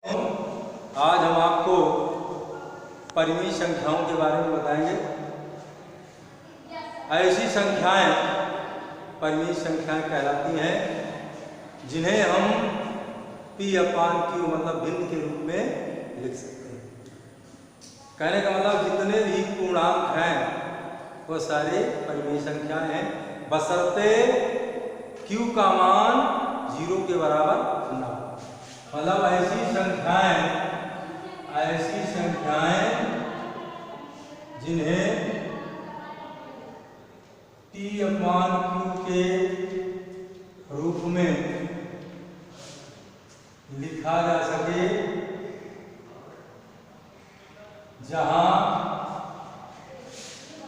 आज हम आपको परिमेय संख्याओं के बारे में बताएंगे। ऐसी संख्याएं परिमेय संख्याएं कहलाती हैं जिन्हें हम P/Q मतलब भिन्न के रूप में लिख सकते हैं। कहने का मतलब जितने भी पूर्णांक हैं वो सारे परिमेय संख्याएं हैं, बशर्ते Q का मान 0 के बराबर न हो। मतलब ऐसी संख्याएं जिन्हें P/Q के रूप में लिखा जा सके, जहां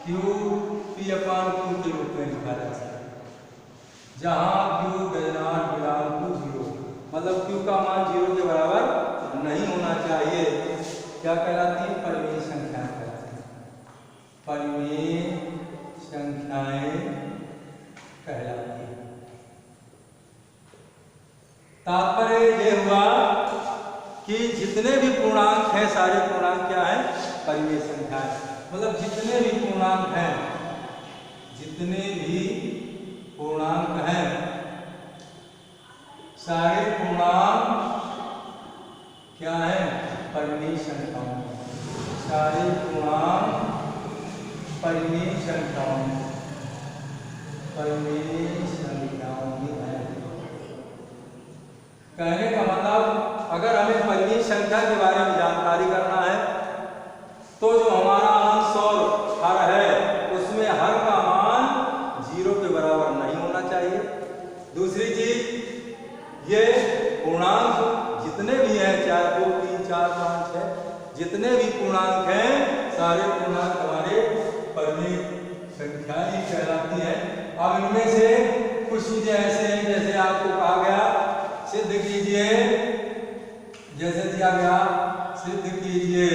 Q P/Q के रूप में लिखा जा सके, जहां Q does not belong to 0, मतलब Q का मान 0 के बराबर नहीं होना चाहिए। क्या कहलाती है? परिमेय संख्याएं कहलाती हैं। परिमेय संख्याएं कहलाती हैं। तात्पर्य यह हुआ कि जितने भी पूर्णांक हैं सारे पूर्णांक क्या हैं? परिमेय संख्याएं। मतलब जितने भी पूर्णांक हैं सारे पूर्णांक क्या है? परिमेय संख्याओं में। सारे पूर्णांक परिमेय संख्याओं में है। कहने का मतलब अगर हमें परिमेय संख्या के बारे में जानकारी करना है तो जो हमारा अंश और हर है उसमें हर का मान 0 के बराबर नहीं होना चाहिए। दूसरी चीज, ये पूर्णांक जितने भी हैं, चाहे 2, 3, 4, 5, 6, जितने भी पूर्णांक हैं सारे पूर्णांक हमारे परिमेय संख्या ही कहलाती है। अब इनमें से कुछ चीजें ऐसे हैं जैसे आपको कहा गया सिद्ध कीजिए, जैसे दिया गया सिद्ध कीजिए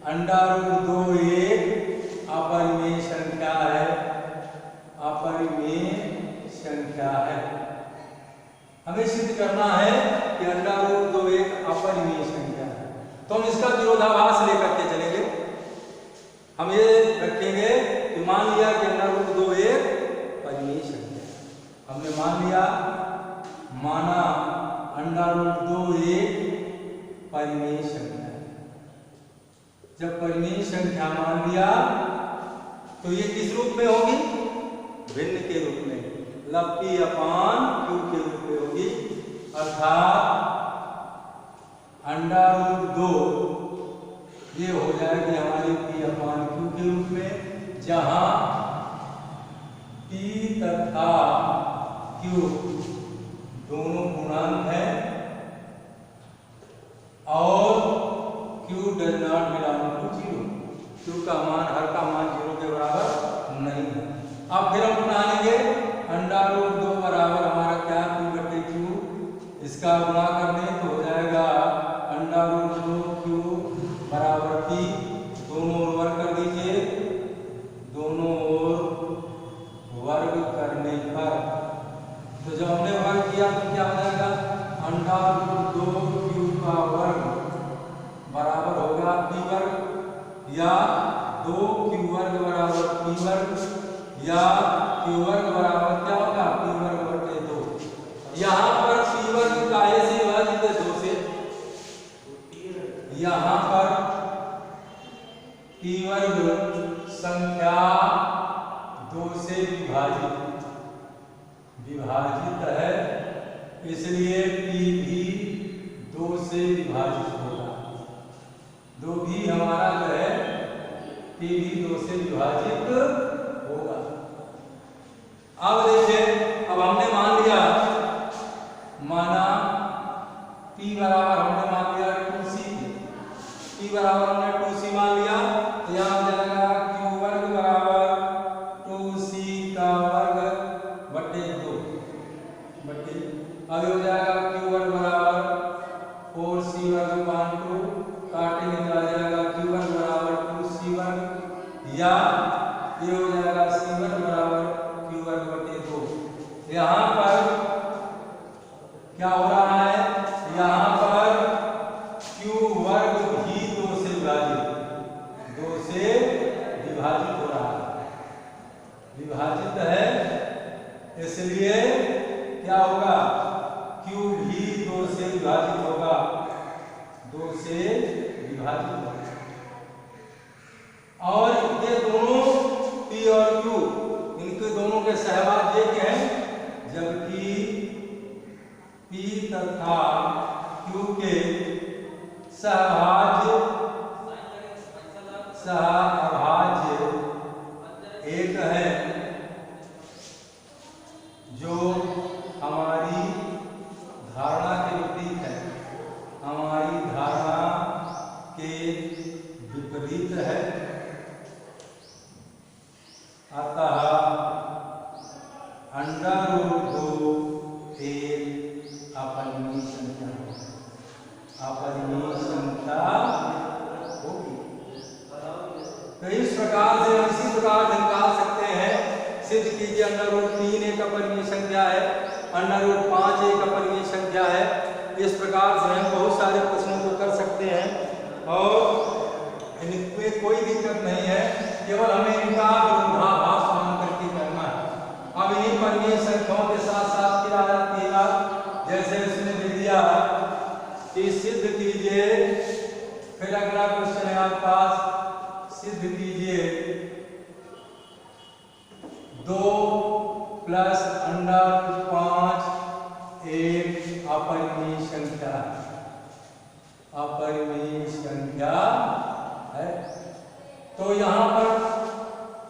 √2 एक अपरिमेय संख्या है। अपरिमेय संख्या है। हमें सिद्ध करना है कि √2 एक अपरिमेय संख्या है, तो हम इसका विरोधाभास लेकर के चलेंगे। हम ये रखेंगे कि मान लिया कि √2 एक परिमेय संख्या है। हमने माना √2 एक परिमेय संख्या है। जब परिमेय संख्या मान लिया तो ये किस रूप में होगी? भिन्न के रूप में, मतलब P/Q के रूप में होगी। अर्थात √2 ये हो जाएगी हमारी P/Q के रूप में, जहां P तथा Q दोनों पूर्णांक हैं और Q does not belong to 0। Q का मान, हर का मान 0 के बराबर नहीं है। अब फिर हम बना लेंगे √2 बराबर हमारा क्या? P/Q। इसका गुणा करने तो हो जाएगा √2Q बराबर P। दोनों ओर वर्ग कर दीजिए। दोनों ओर वर्ग करने पर तो जब हमने वर्ग किया तो क्या हो जाएगा? √2Q का वर्ग बराबर होगा P वर्ग, या 2Q वर्ग बराबर P वर्ग, या Q वर्ग बराबर क्या होगा? P वर्ग बटे 2। यहाँ पर P वर्ग का ऐसे विभाजित है 2 से, यहाँ पर P वर्ग संख्या 2 से विभाजित है, इसलिए P भी 2 से विभाजित होगा। 2 भी हमारा जो है P भी 2 से विभाजित होगा। अब देखिए, अब हमने माना P बराबर हमने मान लिया 2C। P बराबर हमने 2C मान लिया, तो यहाँ हो जाएगा Q वर्ग बराबर 2C का वर्ग बटे 2 बटे, अब हो जाएगा Q वर्ग बराबर 4C वर्ग मान 2, काटेंगे तो आ जाएगा Q वर्ग बराबर 2C वर्ग, या ये हो जाएगा C वर्ग बराबर Q वर्ग बटे 2। यहाँ पर क्या हो रहा है? यहाँ पर इसलिए क्या होगा, Q भी 2 से विभाजित होगा, 2 से विभाजित होगा। और ये दोनों P और Q इनके दोनों के सहभाज्य के हैं, जबकि P तथा Q के सहभाज्य एक है, जो हमारी धारणा के विपरीत है, हमारी धारणा के विपरीत है। अतः √2 एक अपरिमेय संख्या होगी, अपरिमेय संख्या होगी। तो इस प्रकार से इसी प्रकार से निकाल सकते हैं, सिद्ध कीजिए √3 एक अपरिमेय संख्या है, √5 एक अपरिमेय संख्या है। इस प्रकार से हम बहुत सारे प्रश्नों को कर सकते हैं और इनमें कोई दिक्कत नहीं है, केवल हमें इनका विरोधाभास मान करके करना है। अब इन्हीं परिमेय संख्याओं के साथ साथ किया जाएगा, जैसे इसने दे दिया कि सिद्ध कीजिए, फिर अगला क्वेश्चन है आपके पास, सिद्ध कीजिए 2 + √5 एक अपरिमेय संख्या है, अपरिमेय संख्या है। तो यहाँ पर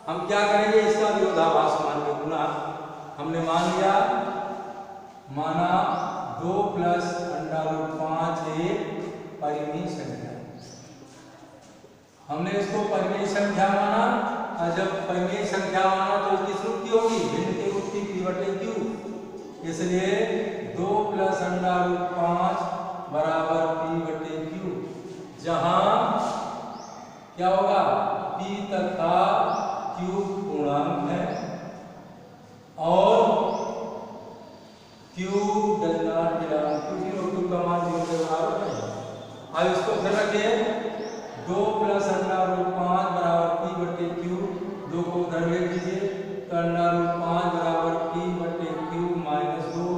हम क्या करेंगे, इसका विरोधाभास मान के गुना। हमने मान लिया, माना 2 + √5 एक परिमेय संख्या, हमने इसको परिमेय संख्या माना। और जब परिमेय संख्या माना तो किस रूप की होगी, भिन्न के रूप की, P/Q। इसलिए 2 + √5 = P/Q, जहां क्या होगा, P तथा Q पूर्णांक है और Q does not belong to 0, Q का मान 0 के बराबर है। अब इसको फिर रखिए, 2 + √5 P/Q, 2 को उधर ले लीजिए, तो √5 P/Q - 2,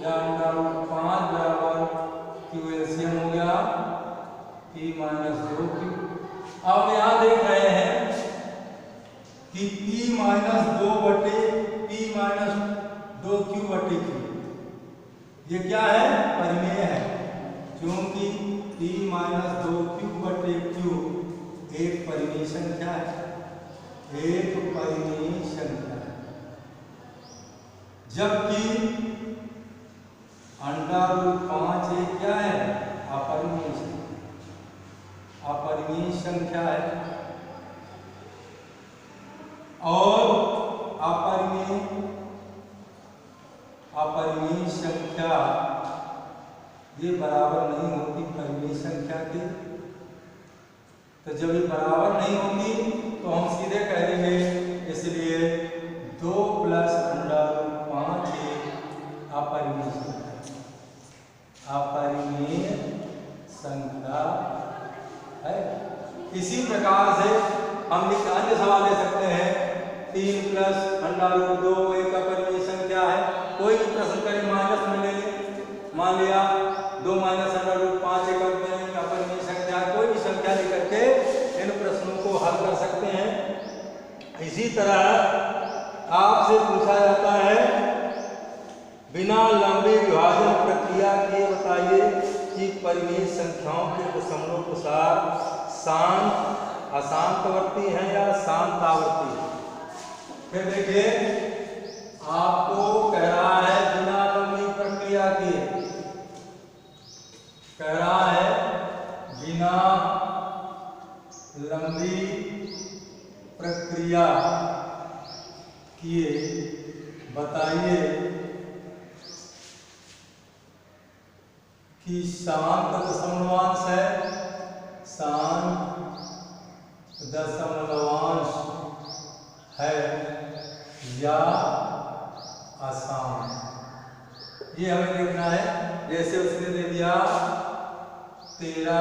या √5 Q एलसीएम हो गया P - 2Q। अब यहाँ देख रहे हैं कि P - 2Q/Q, ये क्या है, परिमेय है, क्योंकि P - 2Q/Q एक परिमेय संख्या है, एक परिमेय संख्या है। जबकि √5 एक क्या है, अपरिमेय संख्या, अपरिमेय संख्या है। और अपरिमेय संख्या ये बराबर नहीं होती परिमेय संख्या के। तो जब ये बराबर नहीं होती तो हम सीधे कह देंगे, इसलिए 2 + √5 एक अपरिमेय संख्या, अपरिमेय संख्या है। इसी प्रकार से हम एक अन्य सवाल ले सकते हैं, 3 + √2 एक अपरिमेय संख्या है। कोई भी प्रश्न करें, माइनस में ले लें, मान लिया 2 - √5 एक अपरिमेय संख्या, कोई भी संख्या लेकर के इन प्रश्नों को हल कर सकते हैं। इसी तरह आपसे पूछा जाता है, बिना लंबे विभाजन प्रक्रिया के बताइए कि परिमेय संख्याओं के दशमलव प्रसार शांत अशांतवर्ती हैं या शांतावर्ती हैं। फिर देखिए, आपको कह रहा है बिना लंबी प्रक्रिया के, कह रहा है बिना लंबी प्रक्रिया किए बताइए कि शांत दशमलवांश है, शांत दशमलवांश है या अशांत, ये हमें देखना है। जैसे उसने दे दिया 13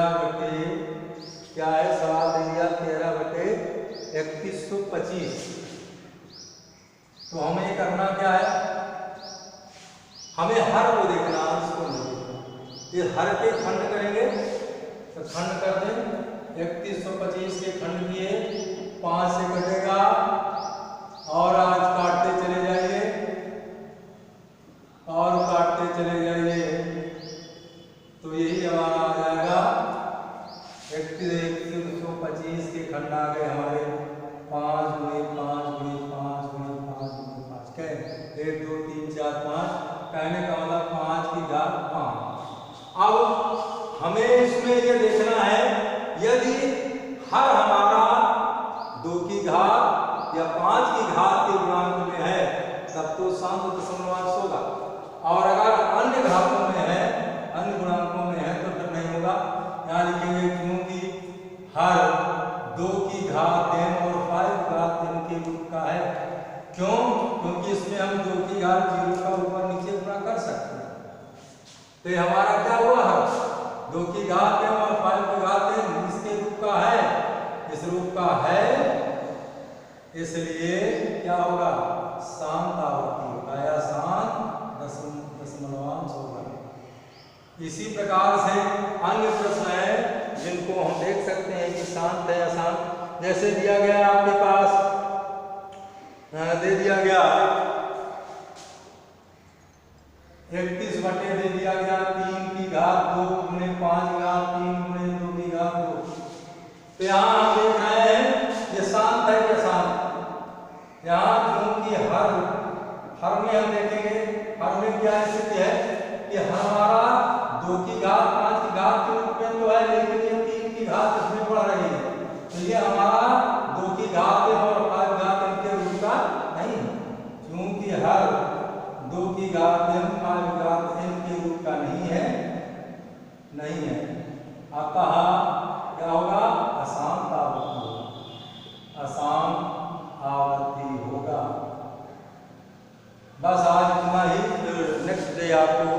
क्या है, सवाल दे दिया 13/3125, तो हमें करना क्या है, हमें हर को देखना, अंश को नहीं देखना। ये हर के खंड करेंगे तो खंड कर दें। 3125 के खंड किए, 5 से कटेगा और आज काटते चले जाइए और काटते चले जाइए, तो यही हमारा आ जाएगा 3125 के खंड आ गए हमारे 5 गुणे 5 गुणे 5 गुणे 5 गुणे 5 क्या 1 2 3 4 5, कहने का मतलब 5 की घात 5। अब हमें इसमें ये देखना है यदि हर हमारा 2 की घात या 5 की घात के गुणांक में है तब तो शांत दशमलवांश होगा, और अगर अन्य घातों में है, अन्य गुणांकों में है तो फिर नहीं होगा। यहाँ लिखेंगे क्योंकि हर 2 की घात n और 5 की घात n के रूप का है। क्यों? क्योंकि इसमें हम 2 की घात 0 का ऊपर नीचे गुणा कर सकते हैं। तो हमारा क्या हुआ है 2 की घात n और 5 की घात n इसके रूप का है, इस रूप का है, इसलिए क्या होगा शांत आवर्ती होगा या शांत दशमलवांश होगा। इसी प्रकार से अन्य प्रश्न है जिनको हम देख सकते हैं कि शांत है या अशांत। जैसे दिया गया आपके पास दे दिया गया 31 बटे दे दिया गया 3 की घात 2 गुणे 5 की घात 3 गुणे 2 की घात 2। तो यहाँ हम देख रहे हैं ये शांत है या अशांत। यहाँ क्योंकि हर में हम देखेंगे, हर में क्या स्थिति है कि हमारा 2 की घात 5 की घात के रूप में तो है, लेकिन ये 3 की घात इसमें बढ़ रही है, तो ये हमारा 2 की घात और 5 की घात इनके रूप का नहीं है। क्योंकि हर 2 की घात 5 की घात इनके रूप का नहीं है, नहीं है। अतः क्या होगा अशांत आवर्ती होगा, अशांत आवर्ती होगा। बस आज इतना ही, फिर नेक्स्ट डे आपको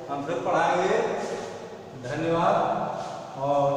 हम फिर पढ़ाएंगे। धन्यवाद। और